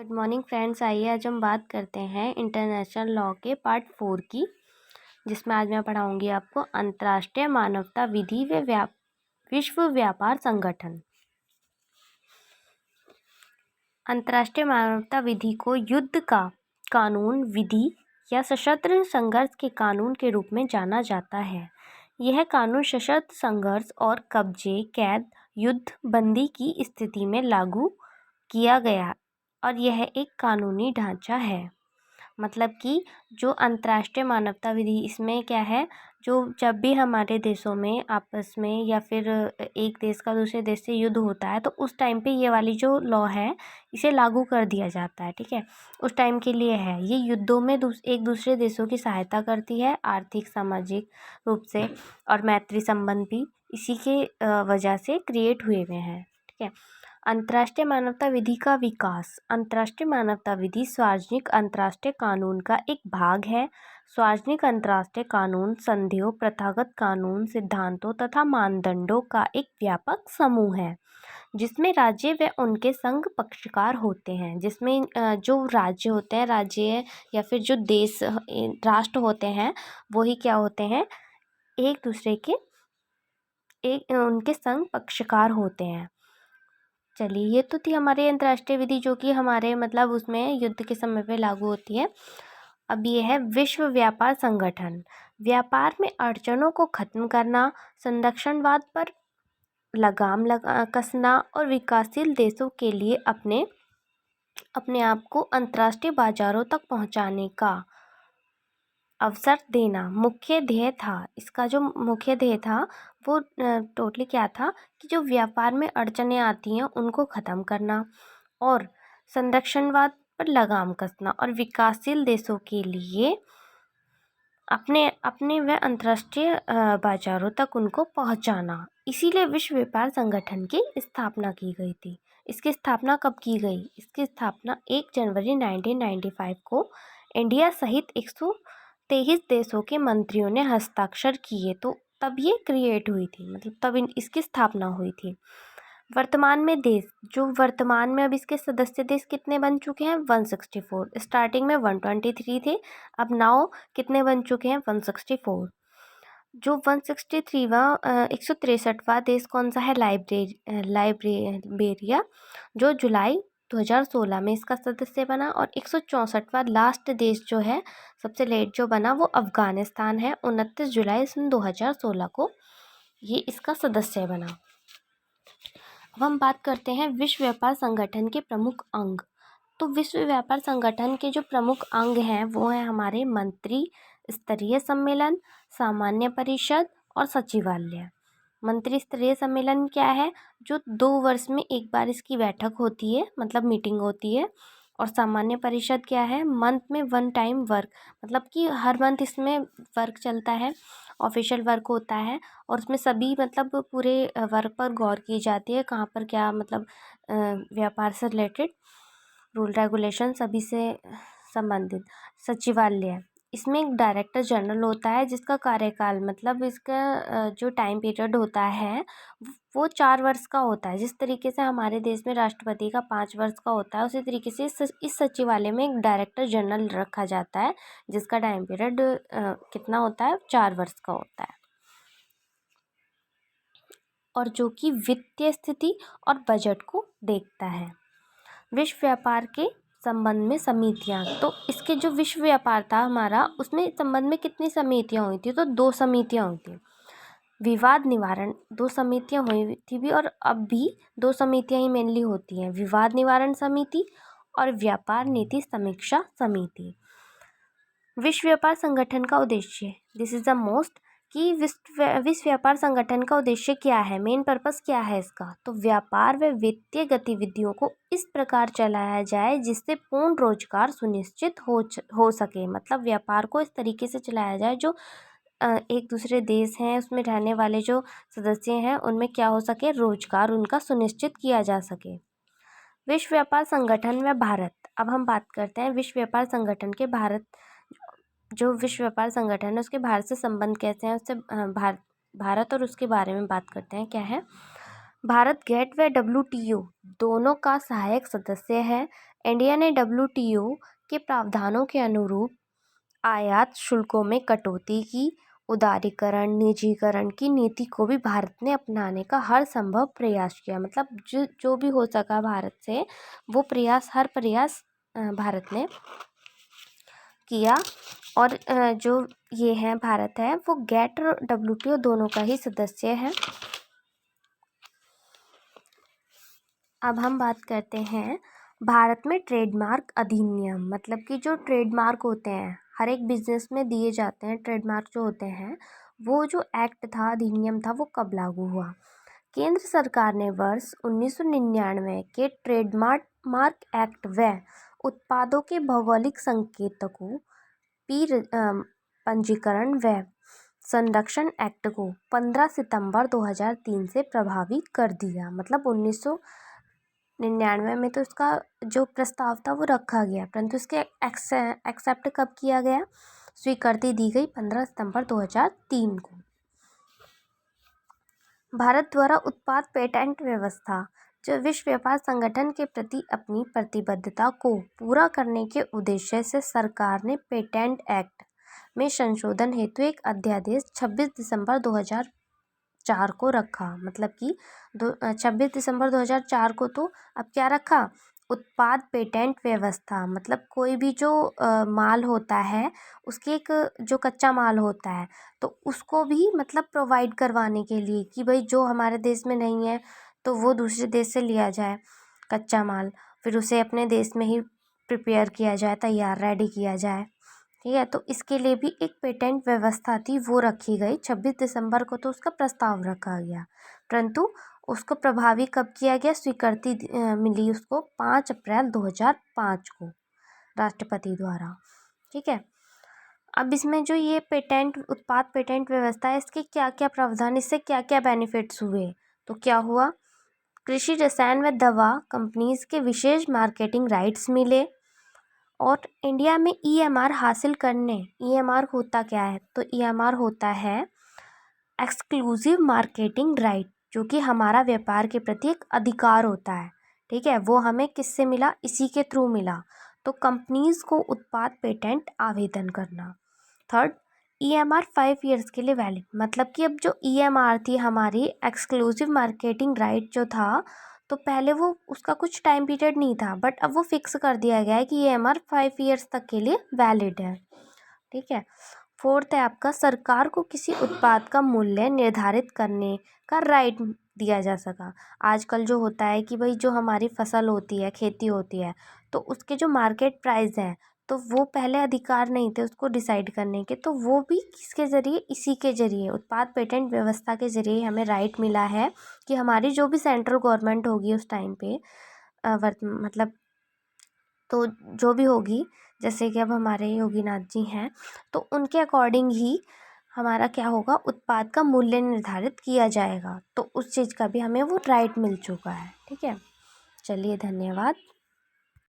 Good morning friends. आइए आज हम बात करते हैं इंटरनेशनल लॉ के पार्ट 4 की, जिसमें आज मैं पढ़ाऊंगी आपको अंतर्राष्ट्रीय मानवता विधि व विश्व व्यापार संगठन। अंतर्राष्ट्रीय मानवता विधि को युद्ध का कानून विधि या सशस्त्र संघर्ष के कानून के रूप में जाना जाता है। यह कानून सशस्त्र संघर्ष और कब्जे, कैद, युद्ध बंदी की स्थिति में लागू किया गया और यह एक कानूनी ढांचा है। मतलब कि जो अंतर्राष्ट्रीय मानवता विधि, इसमें क्या है, जो जब भी हमारे देशों में आपस में या फिर एक देश का दूसरे देश से युद्ध होता है तो उस टाइम पे ये वाली जो लॉ है इसे लागू कर दिया जाता है। ठीक है, उस टाइम के लिए है। ये युद्धों में एक दूसरे देशों की सहायता करती है, आर्थिक सामाजिक रूप से, और मैत्री संबंध भी इसी के वजह से क्रिएट हुए हैं। ठीक है। अंतर्राष्ट्रीय मानवता विधि का विकास। अंतर्राष्ट्रीय मानवता विधि सार्वजनिक अंतर्राष्ट्रीय कानून का एक भाग है। सार्वजनिक अंतर्राष्ट्रीय कानून संधियों, प्रथागत कानून, सिद्धांतों तथा मानदंडों का एक व्यापक समूह है जिसमें राज्य व उनके संघ पक्षकार होते हैं। जिसमें जो राज्य होते हैं, राज्य या फिर जो देश राष्ट्र होते हैं, वही क्या होते हैं, एक दूसरे के उनके संघ पक्षकार होते हैं। चलिए, ये तो थी हमारी अंतर्राष्ट्रीय विधि जो कि हमारे मतलब उसमें युद्ध के समय पे लागू होती है। अब ये है विश्व व्यापार संगठन। व्यापार में अड़चनों को खत्म करना, संरक्षणवाद पर लगाम कसना और विकासशील देशों के लिए अपने आप को अंतर्राष्ट्रीय बाजारों तक पहुंचाने का अवसर देना मुख्य ध्येय था। इसका जो मुख्य ध्येय था वो टोटली क्या था कि जो व्यापार में अड़चनें आती हैं उनको ख़त्म करना और संरक्षणवाद पर लगाम कसना और विकासशील देशों के लिए अपने अपने व अंतर्राष्ट्रीय बाजारों तक उनको पहुंचाना। इसीलिए विश्व व्यापार संगठन की स्थापना की गई थी। इसकी स्थापना कब की गई? इसकी स्थापना 1 जनवरी 1995 को इंडिया सहित 123 देशों के मंत्रियों ने हस्ताक्षर किए, तो तब ये क्रिएट हुई थी, मतलब तब इसकी स्थापना हुई थी। वर्तमान में देश, जो वर्तमान में अब इसके सदस्य देश कितने बन चुके हैं? 164। स्टार्टिंग में 123 थे, अब नाउ कितने बन चुके हैं? 164। जो 163वां 163वां देश कौन सा है? लाइबेरिया, जो जुलाई 2016 में इसका सदस्य बना। और 164वां लास्ट देश जो है, सबसे लेट जो बना, वो अफगानिस्तान है। 29 जुलाई सन 2016 को ये इसका सदस्य बना। अब हम बात करते हैं विश्व व्यापार संगठन के प्रमुख अंग। तो विश्व व्यापार संगठन के जो प्रमुख अंग हैं वो हैं हमारे मंत्री स्तरीय सम्मेलन, सामान्य परिषद और सचिवालय। मंत्री स्तरीय सम्मेलन क्या है? जो 2 वर्ष में एक बार इसकी बैठक होती है, मतलब मीटिंग होती है। और सामान्य परिषद क्या है? मंथ में 1 टाइम वर्क, मतलब कि हर मंथ इसमें वर्क चलता है, ऑफिशियल वर्क होता है और उसमें सभी मतलब पूरे वर्क पर गौर की जाती है, कहाँ पर क्या मतलब व्यापार से रिलेटेड रूल रेगुलेशन सभी से संबंधित। सचिवालय, इसमें एक डायरेक्टर जनरल होता है जिसका कार्यकाल, मतलब इसका जो टाइम पीरियड होता है वो 4 वर्ष का होता है। जिस तरीके से हमारे देश में राष्ट्रपति का 5 वर्ष का होता है, उसी तरीके से इस सचिवालय में एक डायरेक्टर जनरल रखा जाता है जिसका टाइम पीरियड कितना होता है? 4 वर्ष का होता है। और जो कि वित्तीय स्थिति और बजट को देखता है। विश्व व्यापार के संबंध में समितियां, तो इसके जो विश्व व्यापार था हमारा, उसमें संबंध में कितनी समितियां हुई थी? तो 2 समितियां हुई थी। विवाद निवारण 2 समितियां हुई थी भी, और अब भी 2 समितियां ही मेनली होती हैं, विवाद निवारण समिति और व्यापार नीति समीक्षा समिति। विश्व व्यापार संगठन का उद्देश्य, दिस इज द मोस्ट, कि विश्व व्यापार संगठन का उद्देश्य क्या है, मेन पर्पस क्या है इसका? तो व्यापार व वित्तीय गतिविधियों को इस प्रकार चलाया जाए जिससे पूर्ण रोजगार सुनिश्चित हो सके। मतलब व्यापार को इस तरीके से चलाया जाए जो एक दूसरे देश हैं उसमें रहने वाले जो सदस्य हैं उनमें क्या हो सके, रोजगार उनका सुनिश्चित किया जा सके। विश्व व्यापार संगठन व भारत। अब हम बात करते हैं विश्व व्यापार संगठन के भारत, जो विश्व व्यापार संगठन है उसके भारत से संबंध कैसे हैं, उससे भारत और उसके बारे में बात करते हैं। क्या है? भारत गेट व WTO दोनों का सहायक सदस्य है। इंडिया ने WTO के प्रावधानों के अनुरूप आयात शुल्कों में कटौती की। उदारीकरण निजीकरण की नीति को भी भारत ने अपनाने का हर संभव प्रयास किया। मतलब जो भी हो सका भारत से वो हर प्रयास भारत ने किया। और जो ये है भारत है वो गेट और WTO दोनों का ही सदस्य है। अब हम बात करते हैं भारत में ट्रेडमार्क अधिनियम। मतलब कि जो ट्रेडमार्क होते हैं हर एक बिजनेस में दिए जाते हैं, ट्रेडमार्क जो होते हैं वो जो एक्ट था, अधिनियम था, वो कब लागू हुआ? केंद्र सरकार ने वर्ष 1999 के ट्रेडमार्क एक्ट व उत्पादों के भौगोलिक संकेतकों पंजीकरण व संरक्षण एक्ट को 15 सितंबर 2003 से प्रभावी कर दिया। मतलब 1999 में तो उसका जो प्रस्ताव था वो रखा गया, परंतु इसके एक्सेप्ट कब किया गया, स्वीकृति दी गई 15 सितंबर 2003 को। भारत द्वारा उत्पाद पेटेंट व्यवस्था जो विश्व व्यापार संगठन के प्रति अपनी प्रतिबद्धता को पूरा करने के उद्देश्य से सरकार ने पेटेंट एक्ट में संशोधन हेतु एक अध्यादेश 26 दिसंबर 2004 को रखा। मतलब कि 26 दिसंबर 2004 को तो अब क्या रखा, उत्पाद पेटेंट व्यवस्था। मतलब कोई भी जो माल होता है उसके एक जो कच्चा माल होता है तो उसको भी मतलब प्रोवाइड करवाने के लिए कि भाई जो हमारे देश में नहीं है तो वो दूसरे देश से लिया जाए कच्चा माल, फिर उसे अपने देश में ही प्रिपेयर किया जाए, तैयार रेडी किया जाए। ठीक है, तो इसके लिए भी एक पेटेंट व्यवस्था थी वो रखी गई। 26 दिसंबर को तो उसका प्रस्ताव रखा गया, परंतु उसको प्रभावी कब किया गया, स्वीकृति मिली उसको 5 अप्रैल 2005 को राष्ट्रपति द्वारा। ठीक है, अब इसमें जो ये उत्पाद पेटेंट व्यवस्था है इसके क्या क्या प्रावधान, इससे क्या क्या बेनिफिट्स हुए, तो क्या हुआ, कृषि रसायन व दवा कंपनीज के विशेष मार्केटिंग राइट्स मिले। और इंडिया में EMR हासिल करने, EMR होता क्या है, तो EMR होता है एक्सक्लूसिव मार्केटिंग राइट, जो कि हमारा व्यापार के प्रति एक अधिकार होता है। ठीक है, वो हमें किससे मिला, इसी के थ्रू मिला। तो कंपनीज को उत्पाद पेटेंट आवेदन करना। थर्ड, EMR 5 ईयर्स के लिए वैलिड। मतलब कि अब जो EMR थी हमारी एक्सक्लूसिव मार्केटिंग राइट जो था, तो पहले वो उसका कुछ टाइम पीरियड नहीं था, बट अब वो फिक्स कर दिया गया है कि EMR 5 ईयर्स तक के लिए वैलिड है। ठीक है, फोर्थ है आपका, सरकार को किसी उत्पाद का मूल्य निर्धारित करने का राइट दिया जा सका। आजकल जो होता है कि भाई जो हमारी फसल होती है, खेती होती है, तो उसके जो मार्केट प्राइस है तो वो पहले अधिकार नहीं थे उसको डिसाइड करने के, तो वो भी किसके ज़रिए, इसी के ज़रिए उत्पाद पेटेंट व्यवस्था के ज़रिए हमें राइट मिला है कि हमारी जो भी सेंट्रल गवर्नमेंट होगी उस टाइम पे मतलब तो जो भी होगी, जैसे कि अब हमारे योगीनाथ जी हैं तो उनके अकॉर्डिंग ही हमारा क्या होगा, उत्पाद का मूल्य निर्धारित किया जाएगा। तो उस चीज़ का भी हमें वो राइट मिल चुका है। ठीक है, चलिए धन्यवाद।